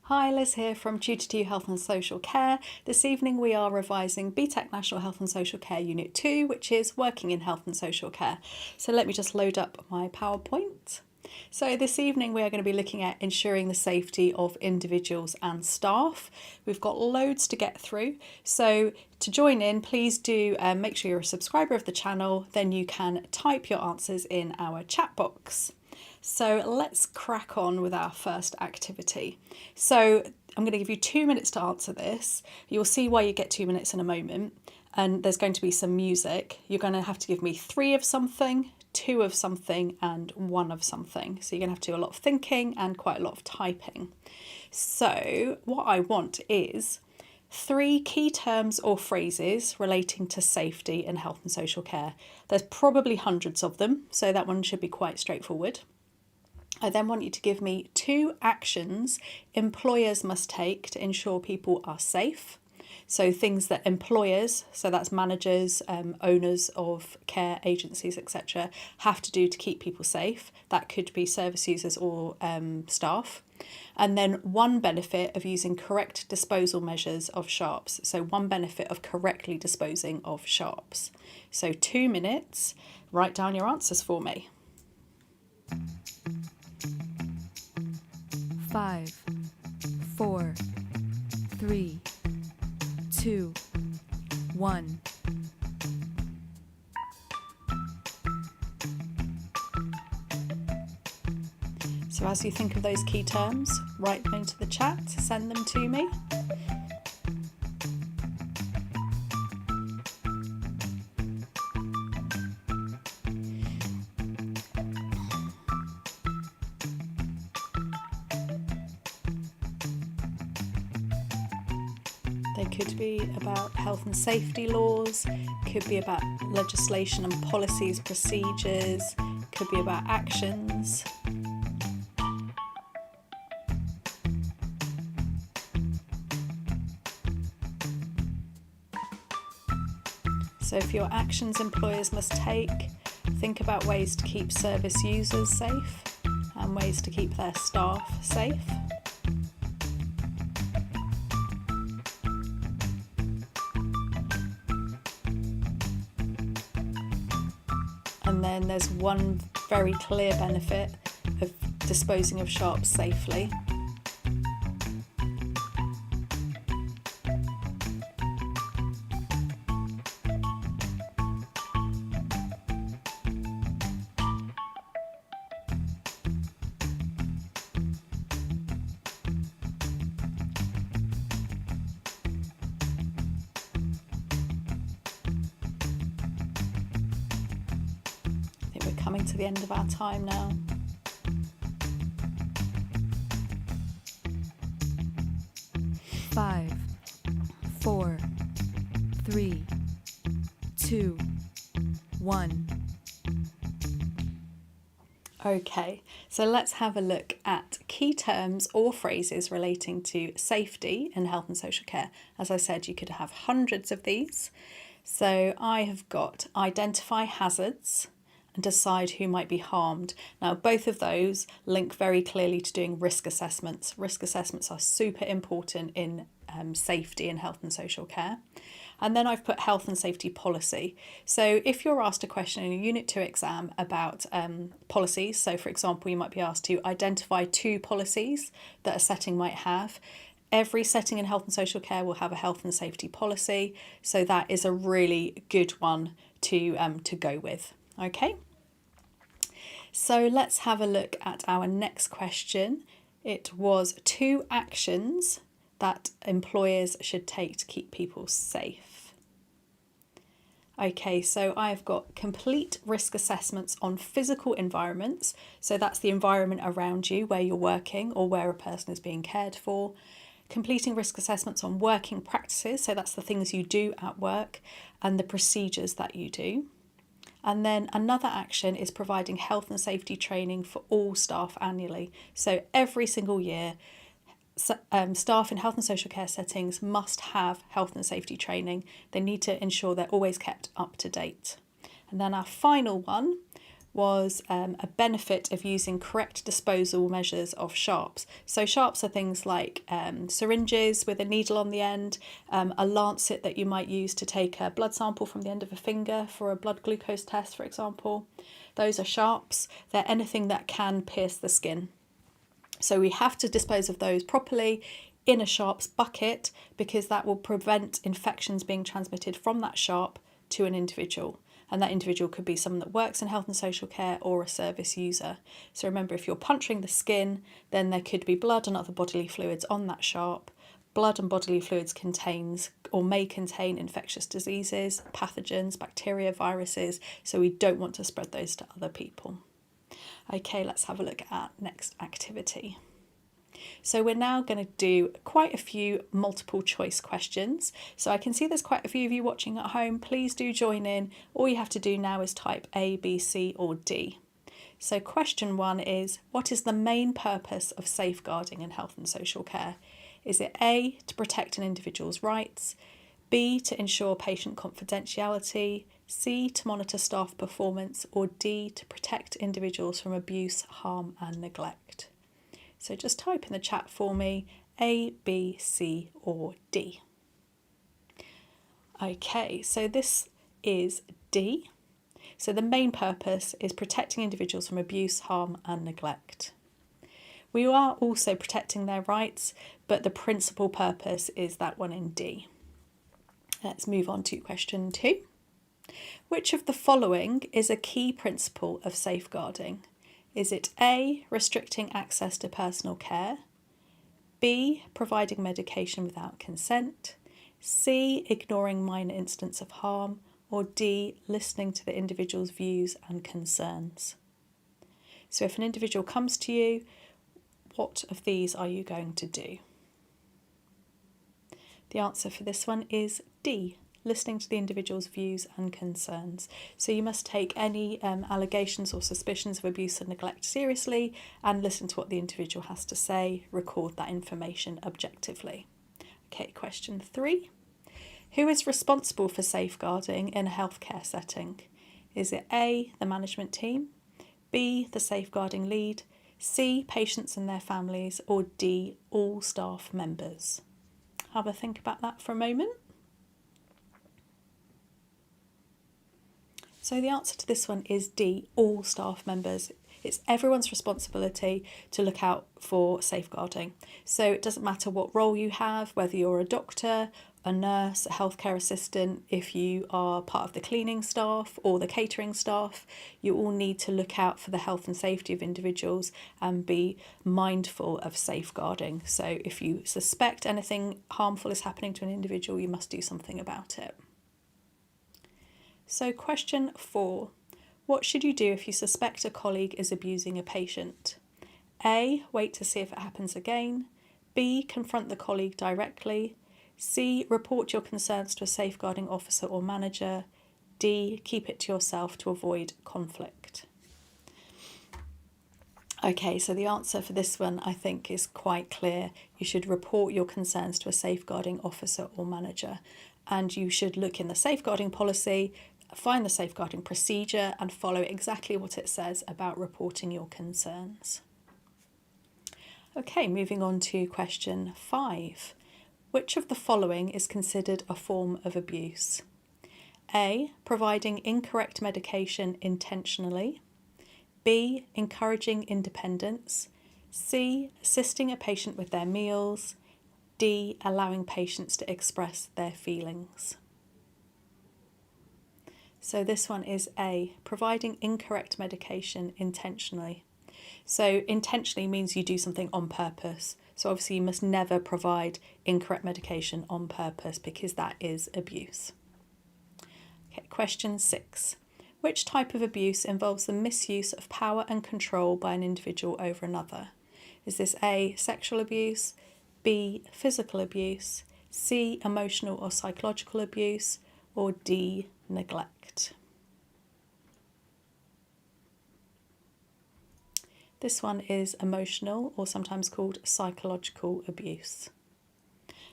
Hi, Liz here from Tutor 2 Health and Social Care. This evening we are revising BTEC National Health and Social Care Unit 2, which is Working in Health and Social Care. So let me just load up my PowerPoint. So this evening we are going to be looking at ensuring the safety of individuals and staff. We've got loads to get through. So to join in, please do make sure you're a subscriber of the channel, then you can type your answers in our chat box. So let's crack on with our first activity. So I'm going to give you 2 minutes to answer this. You'll see why you get 2 minutes in a moment. And there's going to be some music. You're going to have to give me 3 of something, 2 of something, and 1 of something. So you're going to have to do a lot of thinking and quite a lot of typing. So what I want is 3 key terms or phrases relating to safety in health and social care. There's probably hundreds of them, so that one should be quite straightforward. I then want you to give me 2 actions employers must take to ensure people are safe. So things that employers, so that's managers, owners of care agencies, etc., have to do to keep people safe. That could be service users or staff. And then 1 benefit of using correct disposal measures of sharps. So 1 benefit of correctly disposing of sharps. So 2 minutes, write down your answers for me. 5, 4, 3, 2, 1. So as you think of those key terms, write them into the chat, send them to me. They could be about health and safety laws, could be about legislation and policies, procedures, could be about actions. So if your actions employers must take, think about ways to keep service users safe and ways to keep their staff safe. And then there's 1 very clear benefit of disposing of sharps safely. We're coming to the end of our time now. Five, 4, 3, 2, 1. Okay, so let's have a look at key terms or phrases relating to safety in health and social care. As I said, you could have hundreds of these. So I have got identify hazards and decide who might be harmed. Now, both of those link very clearly to doing risk assessments. Risk assessments are super important in safety in health and social care. And then I've put health and safety policy. So if you're asked a question in a Unit 2 exam about policies, so for example, you might be asked to identify 2 policies that a setting might have. Every setting in health and social care will have a health and safety policy. So that is a really good one to go with. Okay, so let's have a look at our next question. It was 2 actions that employers should take to keep people safe. Okay, so I've got complete risk assessments on physical environments. So that's the environment around you where you're working or where a person is being cared for. Completing risk assessments on working practices. So that's the things you do at work and the procedures that you do. And then another action is providing health and safety training for all staff annually. So every single year, staff in health and social care settings must have health and safety training. They need to ensure they're always kept up to date. And then our final one was a benefit of using correct disposal measures of sharps. So sharps are things like syringes with a needle on the end, a lancet that you might use to take a blood sample from the end of a finger for a blood glucose test, for example. Those are sharps. They're anything that can pierce the skin. So we have to dispose of those properly in a sharps bucket, because that will prevent infections being transmitted from that sharp to an individual. And that individual could be someone that works in health and social care or a service user. So remember, if you're puncturing the skin, then there could be blood and other bodily fluids on that sharp. Blood and bodily fluids contains or may contain infectious diseases, pathogens, bacteria, viruses, so we don't want to spread those to other people. Okay, let's have a look at next activity. So we're now going to do quite a few multiple choice questions. So I can see there's quite a few of you watching at home. Please do join in. All you have to do now is type A, B, C or D. So question 1 is, what is the main purpose of safeguarding in health and social care? Is it A, to protect an individual's rights, B, to ensure patient confidentiality, C, to monitor staff performance, or D, to protect individuals from abuse, harm and neglect? So just type in the chat for me A, B, C or D. Okay, so this is D. So the main purpose is protecting individuals from abuse, harm and neglect. We are also protecting their rights, but the principal purpose is that one in D. Let's move on to question 2. Which of the following is a key principle of safeguarding? Is it A, restricting access to personal care, B, providing medication without consent, C, ignoring minor incidents of harm, or D, listening to the individual's views and concerns? So if an individual comes to you, what of these are you going to do? The answer for this one is D, listening to the individual's views and concerns. So you must take any allegations or suspicions of abuse and neglect seriously and listen to what the individual has to say, record that information objectively. Okay, question 3. Who is responsible for safeguarding in a healthcare setting? Is it A, the management team, B, the safeguarding lead, C, patients and their families, or D, all staff members? Have a think about that for a moment. So the answer to this one is D, all staff members. It's everyone's responsibility to look out for safeguarding. So it doesn't matter what role you have, whether you're a doctor, a nurse, a healthcare assistant, if you are part of the cleaning staff or the catering staff, you all need to look out for the health and safety of individuals and be mindful of safeguarding. So if you suspect anything harmful is happening to an individual, you must do something about it. So question 4. What should you do if you suspect a colleague is abusing a patient? A, wait to see if it happens again. B, confront the colleague directly. C, report your concerns to a safeguarding officer or manager. D, keep it to yourself to avoid conflict. Okay, so the answer for this one I think is quite clear. You should report your concerns to a safeguarding officer or manager, and you should look in the safeguarding policy, find the safeguarding procedure and follow exactly what it says about reporting your concerns. Okay, moving on to question 5. Which of the following is considered a form of abuse? A, providing incorrect medication intentionally. B, encouraging independence. C, assisting a patient with their meals. D, allowing patients to express their feelings. So this one is A, providing incorrect medication intentionally. So intentionally means you do something on purpose. So obviously you must never provide incorrect medication on purpose because that is abuse. Okay, question 6. Which type of abuse involves the misuse of power and control by an individual over another? Is this A, sexual abuse, B, physical abuse, C, emotional or psychological abuse, or D, neglect? This one is emotional or sometimes called psychological abuse.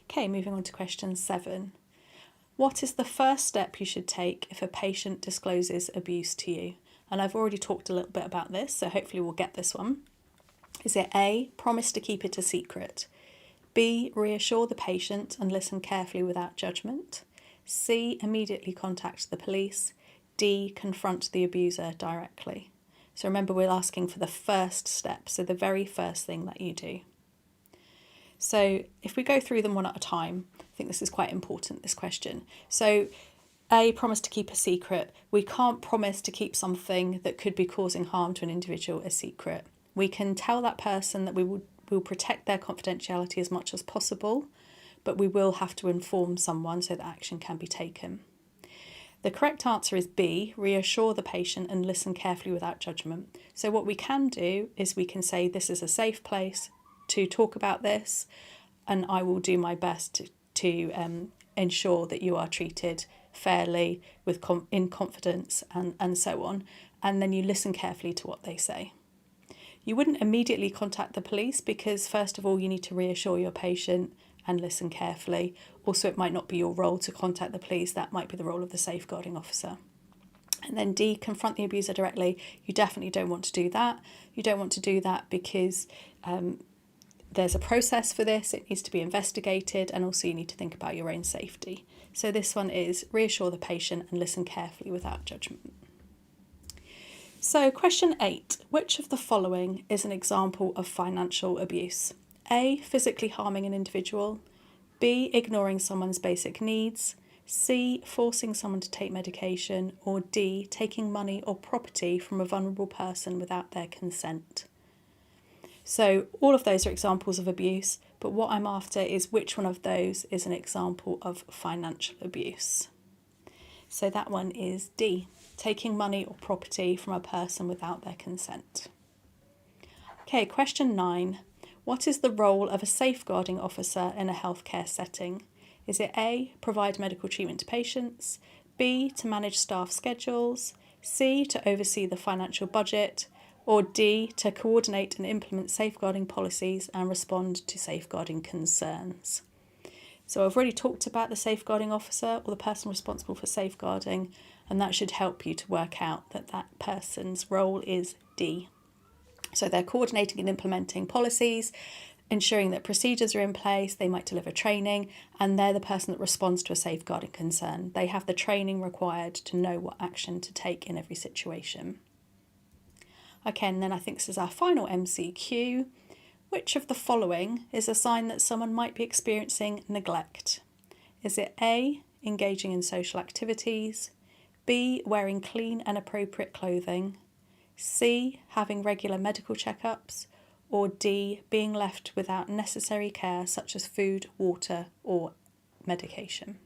Okay, moving on to question 7. What is the first step you should take if a patient discloses abuse to you? And I've already talked a little bit about this, so hopefully we'll get this one. Is it A, promise to keep it a secret? B, reassure the patient and listen carefully without judgment? C, immediately contact the police? D, confront the abuser directly? So remember, we're asking for the first step, so the very first thing that you do. So if we go through them one at a time, I think this is quite important, this question. So A, promise to keep a secret. We can't promise to keep something that could be causing harm to an individual a secret. We can tell that person that we will protect their confidentiality as much as possible, but we will have to inform someone so that action can be taken. The correct answer is B, reassure the patient and listen carefully without judgment. So what we can do is we can say this is a safe place to talk about this, and I will do my best to ensure that you are treated fairly, in confidence, and so on. And then you listen carefully to what they say. You wouldn't immediately contact the police because, first of all, you need to reassure your patient and listen carefully. Also, it might not be your role to contact the police. That might be the role of the safeguarding officer. And then D, confront the abuser directly. You definitely don't want to do that. You don't want to do that because there's a process for this. It needs to be investigated, and also you need to think about your own safety. So this one is reassure the patient and listen carefully without judgment. So question 8, which of the following is an example of financial abuse? A, physically harming an individual. B, ignoring someone's basic needs. C, forcing someone to take medication. Or D, taking money or property from a vulnerable person without their consent. So all of those are examples of abuse, but what I'm after is which one of those is an example of financial abuse. So that one is D, taking money or property from a person without their consent. Okay, question 9. What is the role of a safeguarding officer in a healthcare setting? Is it A, provide medical treatment to patients, B, to manage staff schedules, C, to oversee the financial budget, or D, to coordinate and implement safeguarding policies and respond to safeguarding concerns? So I've already talked about the safeguarding officer or the person responsible for safeguarding, and that should help you to work out that that person's role is D. So they're coordinating and implementing policies, ensuring that procedures are in place, they might deliver training, and they're the person that responds to a safeguarding concern. They have the training required to know what action to take in every situation. Okay, and then I think this is our final MCQ. Which of the following is a sign that someone might be experiencing neglect? Is it A, engaging in social activities, B, wearing clean and appropriate clothing, C, having regular medical checkups, or D, being left without necessary care such as food, water, or medication?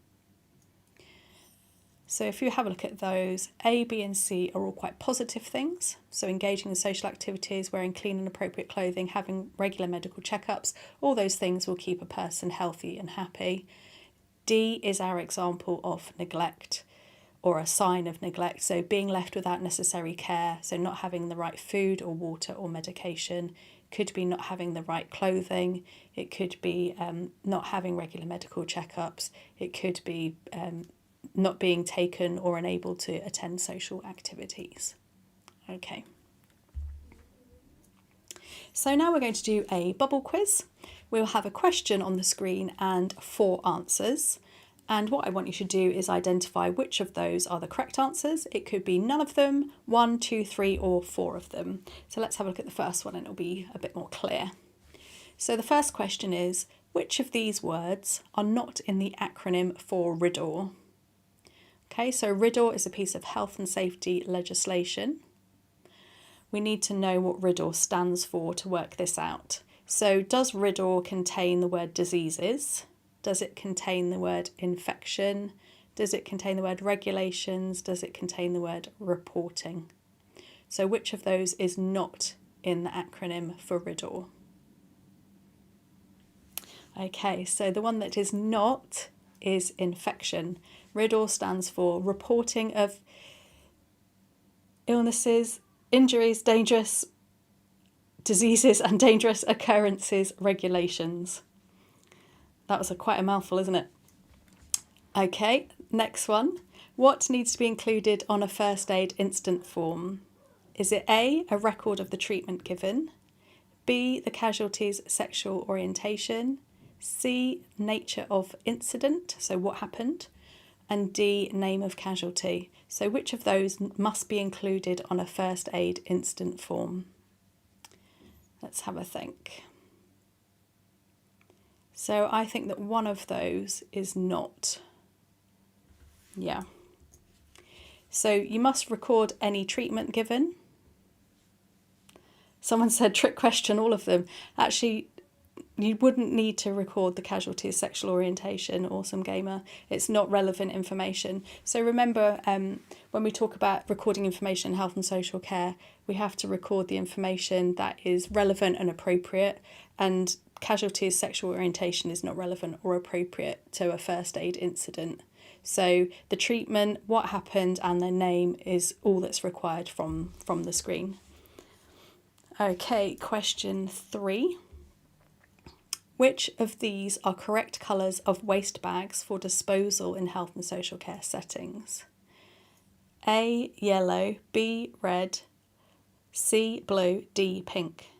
So if you have a look at those, A, B and C are all quite positive things. So engaging in social activities, wearing clean and appropriate clothing, having regular medical checkups, all those things will keep a person healthy and happy. D is our example of neglect, or a sign of neglect. So being left without necessary care, so not having the right food or water or medication, could be not having the right clothing, it could be not having regular medical checkups, it could be not being taken or unable to attend social activities. Okay. So now we're going to do a bubble quiz. We'll have a question on the screen and 4 answers. And what I want you to do is identify which of those are the correct answers. It could be none of them, 1, 2, 3, or 4 of them. So let's have a look at the first one and it'll be a bit more clear. So the first question is, which of these words are not in the acronym for RIDDOR? Okay, so RIDDOR is a piece of health and safety legislation. We need to know what RIDDOR stands for to work this out. So does RIDDOR contain the word diseases? Does it contain the word infection? Does it contain the word regulations? Does it contain the word reporting? So which of those is not in the acronym for RIDDOR? Okay, so the one that is not is infection. RIDDOR stands for reporting of illnesses, injuries, dangerous diseases and dangerous occurrences regulations. That was quite a mouthful, isn't it? Okay, next one. What needs to be included on a first aid incident form? Is it A, a record of the treatment given, B, the casualty's sexual orientation, C, nature of incident, so what happened, and D, name of casualty? So which of those must be included on a first aid incident form? Let's have a think. So I think that one of those is not. Yeah. So you must record any treatment given. Someone said trick question, all of them. Actually, you wouldn't need to record the casualty's sexual orientation, awesome gamer. It's not relevant information. So remember, when we talk about recording information in health and social care, we have to record the information that is relevant and appropriate, and casualty's sexual orientation is not relevant or appropriate to a first aid incident. So the treatment, what happened, and their name is all that's required from the screen. Okay, question 3. Which of these are correct colours of waste bags for disposal in health and social care settings? A, yellow, B, red, C, blue, D, pink.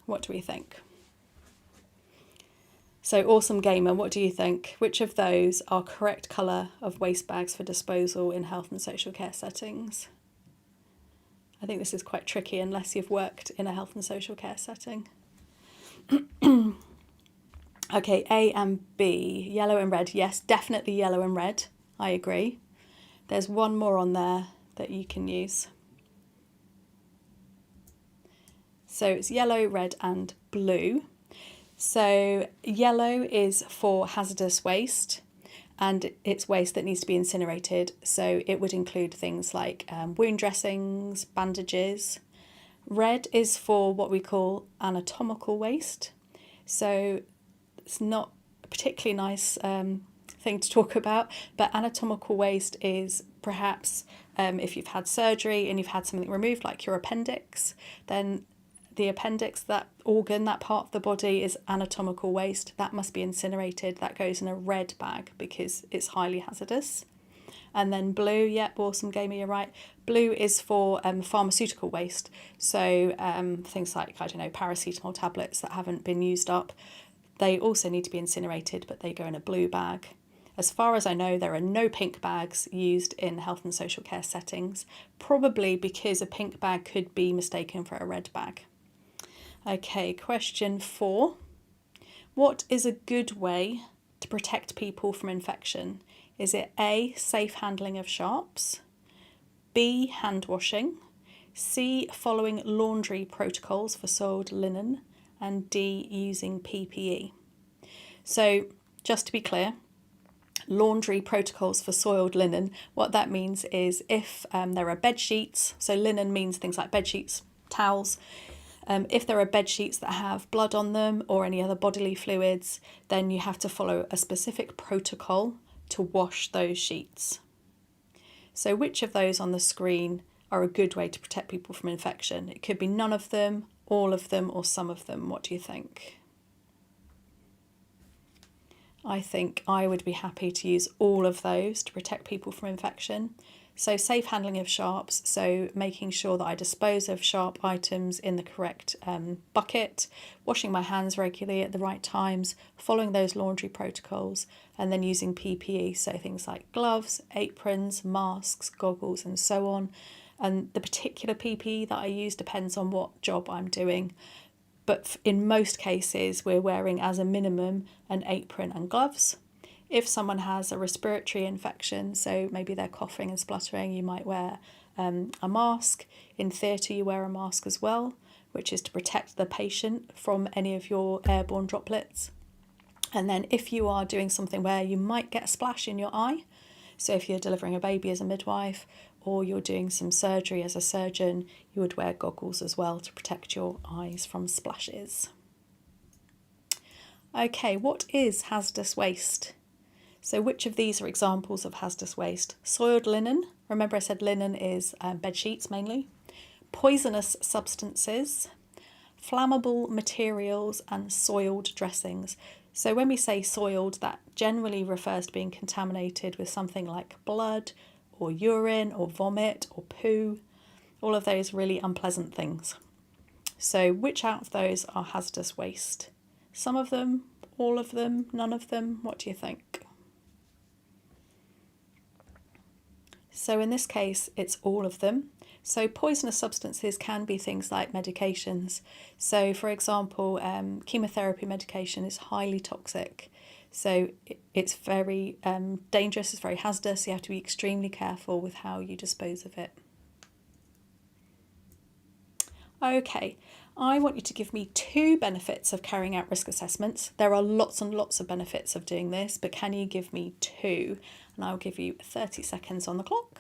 What do we think? So, awesome gamer, what do you think? Which of those are correct colour of waste bags for disposal in health and social care settings? I think this is quite tricky unless you've worked in a health and social care setting. Okay, A and B, yellow and red. Yes, definitely yellow and red. I agree. There's one more on there that you can use. So it's yellow, red and blue. So yellow is for hazardous waste, and it's waste that needs to be incinerated. So it would include things like wound dressings, bandages. Red is for what we call anatomical waste. So it's not a particularly nice thing to talk about, but anatomical waste is perhaps if you've had surgery and you've had something removed, like your appendix, then the appendix, that organ, that part of the body, is anatomical waste. That must be incinerated. That goes in a red bag because it's highly hazardous. And then blue, yep, awesome gamer, you're right. Blue is for pharmaceutical waste. So things like, I don't know, paracetamol tablets that haven't been used up, they also need to be incinerated, but they go in a blue bag. As far as I know, there are no pink bags used in health and social care settings, probably because a pink bag could be mistaken for a red bag. Okay, question 4. What is a good way to protect people from infection? Is it A, safe handling of sharps, B, hand washing, C, following laundry protocols for soiled linen, and D, using PPE? So just to be clear, laundry protocols for soiled linen, what that means is if there are bed sheets, so linen means things like bed sheets, towels. If there are bed sheets that have blood on them or any other bodily fluids, then you have to follow a specific protocol to wash those sheets. So which of those on the screen are a good way to protect people from infection? It could be none of them, all of them, or some of them. What do you think? I think I would be happy to use all of those to protect people from infection. So safe handling of sharps, so making sure that I dispose of sharp items in the correct bucket, washing my hands regularly at the right times, following those laundry protocols, and then using PPE, so things like gloves, aprons, masks, goggles, and so on. And the particular PPE that I use depends on what job I'm doing. But in most cases, we're wearing as a minimum an apron and gloves. If someone has a respiratory infection, so maybe they're coughing and spluttering, you might wear a mask. In theatre, you wear a mask as well, which is to protect the patient from any of your airborne droplets. And then if you are doing something where you might get a splash in your eye, so if you're delivering a baby as a midwife or you're doing some surgery as a surgeon, you would wear goggles as well to protect your eyes from splashes. Okay, what is hazardous waste? So which of these are examples of hazardous waste? Soiled linen, remember I said linen is bed sheets mainly. Poisonous substances, flammable materials, and soiled dressings. So when we say soiled, that generally refers to being contaminated with something like blood or urine or vomit or poo All of those really unpleasant things. So which out of those are hazardous waste? Some of them, all of them, none of them? What do you think? So in this case, it's all of them. So poisonous substances can be things like medications. So for example, chemotherapy medication is highly toxic. So it's very dangerous, it's very hazardous. You have to be extremely careful with how you dispose of it. Okay, I want you to give me 2 benefits of carrying out risk assessments. There are lots and lots of benefits of doing this, but can you give me 2? And I'll give you 30 seconds on the clock.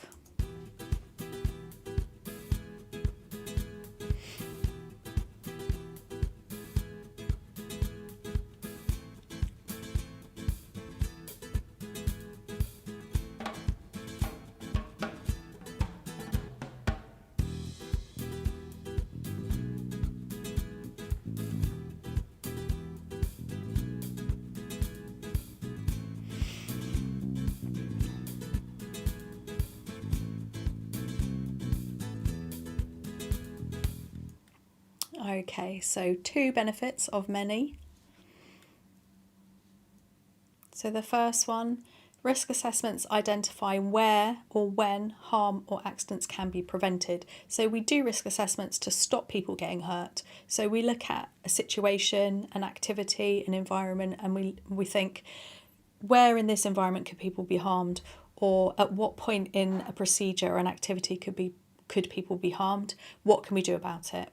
Okay, so 2 benefits of many. So the first one, risk assessments identify where or when harm or accidents can be prevented. So we do risk assessments to stop people getting hurt. So we look at a situation, an activity, an environment, and we think, where in this environment could people be harmed, or at what point in a procedure or an activity could people be harmed? What can we do about it?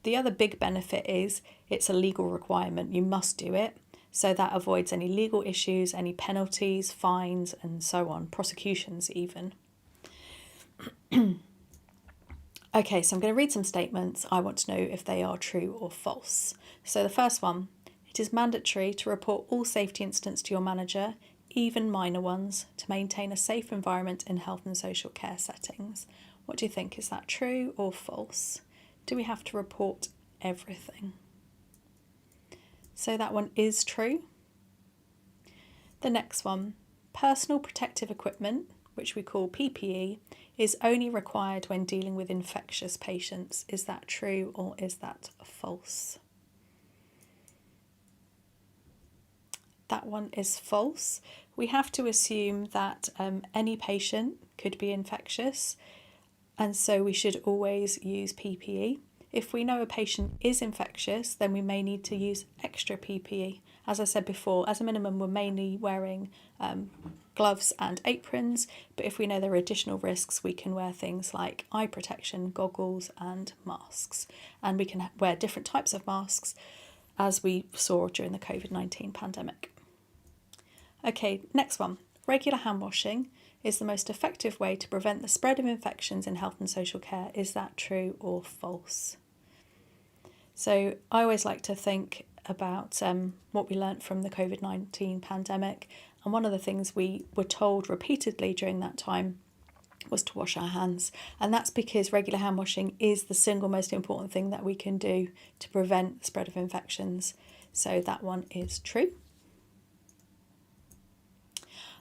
The other big benefit is it's a legal requirement. You must do it. So that avoids any legal issues, any penalties, fines, and so on, prosecutions even. Okay, so I'm going to read some statements. I want to know if they are true or false. So the first one, it is mandatory to report all safety incidents to your manager, even minor ones, to maintain a safe environment in health and social care settings. What do you think? Is that true or false? Do we have to report everything? So that one is true. The next one, personal protective equipment, which we call PPE, is only required when dealing with infectious patients. Is that true or is that false? That one is false. We have to assume that any patient could be infectious, and so we should always use PPE. If we know a patient is infectious, then we may need to use extra PPE. As I said before, as a minimum, we're mainly wearing gloves and aprons, but if we know there are additional risks, we can wear things like eye protection, goggles and masks. And we can wear different types of masks, as we saw during the COVID-19 pandemic. Okay, next one. Regular hand washing is the most effective way to prevent the spread of infections in health and social care. Is that true or false? So I always like to think about what we learnt from the COVID-19 pandemic, and one of the things we were told repeatedly during that time was to wash our hands, and that's because regular hand washing is the single most important thing that we can do to prevent the spread of infections. So that one is true.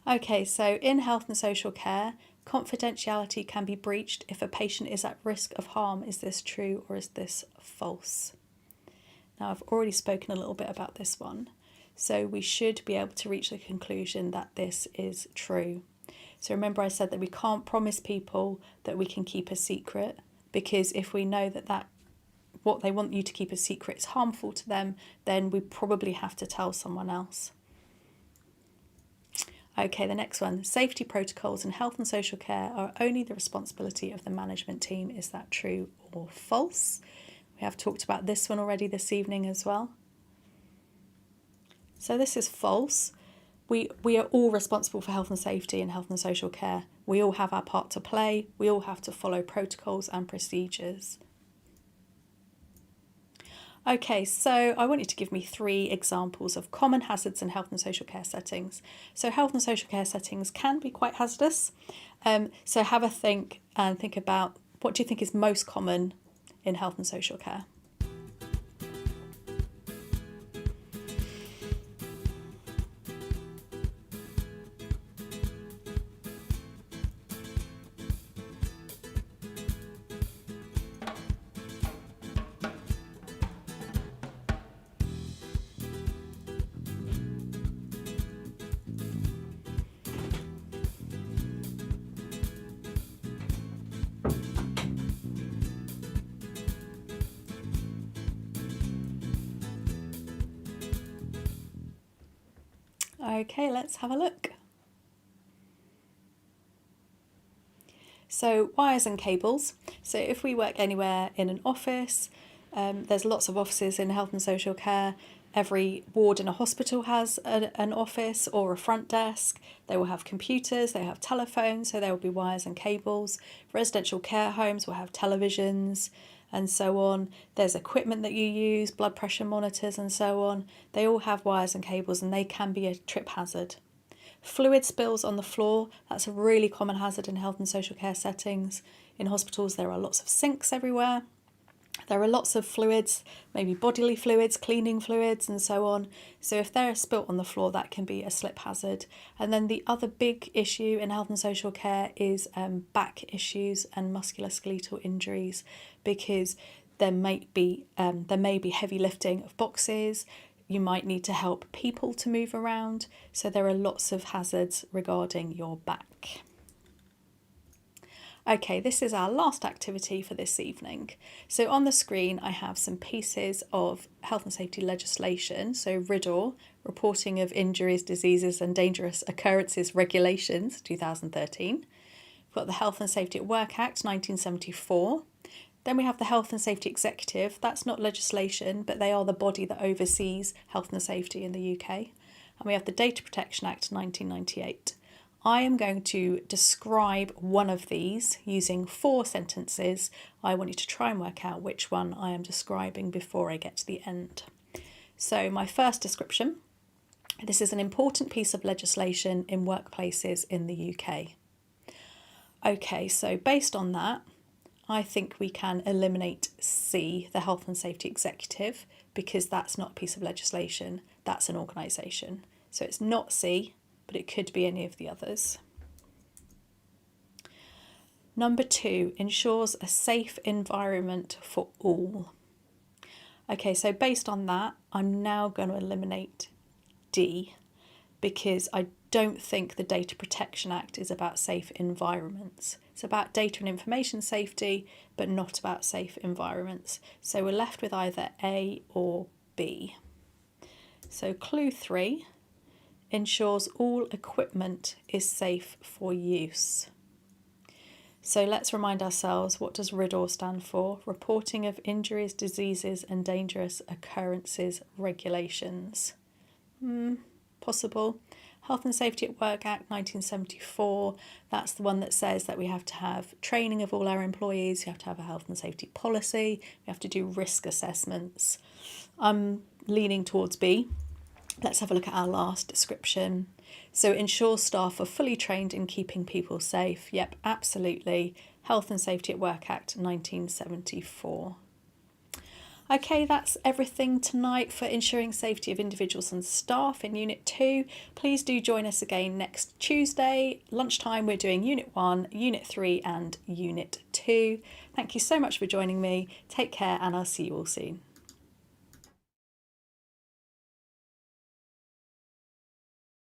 Okay, so in health and social care, confidentiality can be breached if a patient is at risk of harm. Is this true or is this false? Now, I've already spoken a little bit about this one, so we should be able to reach the conclusion that this is true. So remember I said that we can't promise people that we can keep a secret, because if we know that what they want you to keep a secret is harmful to them, then we probably have to tell someone else. Okay, the next one. Safety protocols in health and social care are only the responsibility of the management team. Is that true or false? We have talked about this one already this evening as well. So this is false. We are all responsible for health and safety in health and social care. We all have our part to play. We all have to follow protocols and procedures. Okay, so I want you to give me 3 examples of common hazards in health and social care settings. So health and social care settings can be quite hazardous. So have a think and think about, what do you think is most common in health and social care? Okay, let's have a look. So wires and cables. So if we work anywhere in an office, there's lots of offices in health and social care. Every ward in a hospital has an office or a front desk. They will have computers, they have telephones, so there will be wires and cables. Residential care homes will have televisions and so on. There's equipment that you use, blood pressure monitors and so on. They all have wires and cables and they can be a trip hazard. Fluid spills on the floor, that's a really common hazard in health and social care settings. In hospitals there are lots of sinks everywhere. There are lots of fluids, maybe bodily fluids, cleaning fluids and so on. So if they're spilt on the floor, that can be a slip hazard. And then the other big issue in health and social care is back issues and musculoskeletal injuries, because there may be heavy lifting of boxes. You might need to help people to move around. So there are lots of hazards regarding your back. Okay, this is our last activity for this evening. So on the screen I have some pieces of health and safety legislation. So RIDDOR, Reporting of Injuries, Diseases and Dangerous Occurrences Regulations, 2013. We've got the Health and Safety at Work Act, 1974. Then we have the Health and Safety Executive. That's not legislation, but they are the body that oversees health and safety in the UK. And we have the Data Protection Act, 1998. I am going to describe one of these using 4 sentences. I want you to try and work out which one I am describing before I get to the end. So my first description, this is an important piece of legislation in workplaces in the UK. Okay, so based on that, I think we can eliminate C, the Health and Safety Executive, because that's not a piece of legislation, that's an organisation. So it's not C, but it could be any of the others. Number 2, ensures a safe environment for all. Okay, so based on that, I'm now going to eliminate D, because I don't think the Data Protection Act is about safe environments. It's about data and information safety, but not about safe environments. So we're left with either A or B. So clue 3, ensures all equipment is safe for use. So let's remind ourselves, what does RIDDOR stand for? Reporting of Injuries, Diseases and Dangerous Occurrences Regulations. Possible. Health and Safety at Work Act 1974, that's the one that says that we have to have training of all our employees, we have to have a health and safety policy, we have to do risk assessments. I'm leaning towards B. Let's have a look at our last description. So ensure staff are fully trained in keeping people safe. Yep, absolutely. Health and Safety at Work Act 1974. Okay, that's everything tonight for ensuring safety of individuals and staff in Unit 2. Please do join us again next Tuesday. Lunchtime we're doing Unit 1, Unit 3 and Unit 2. Thank you so much for joining me. Take care and I'll see you all soon.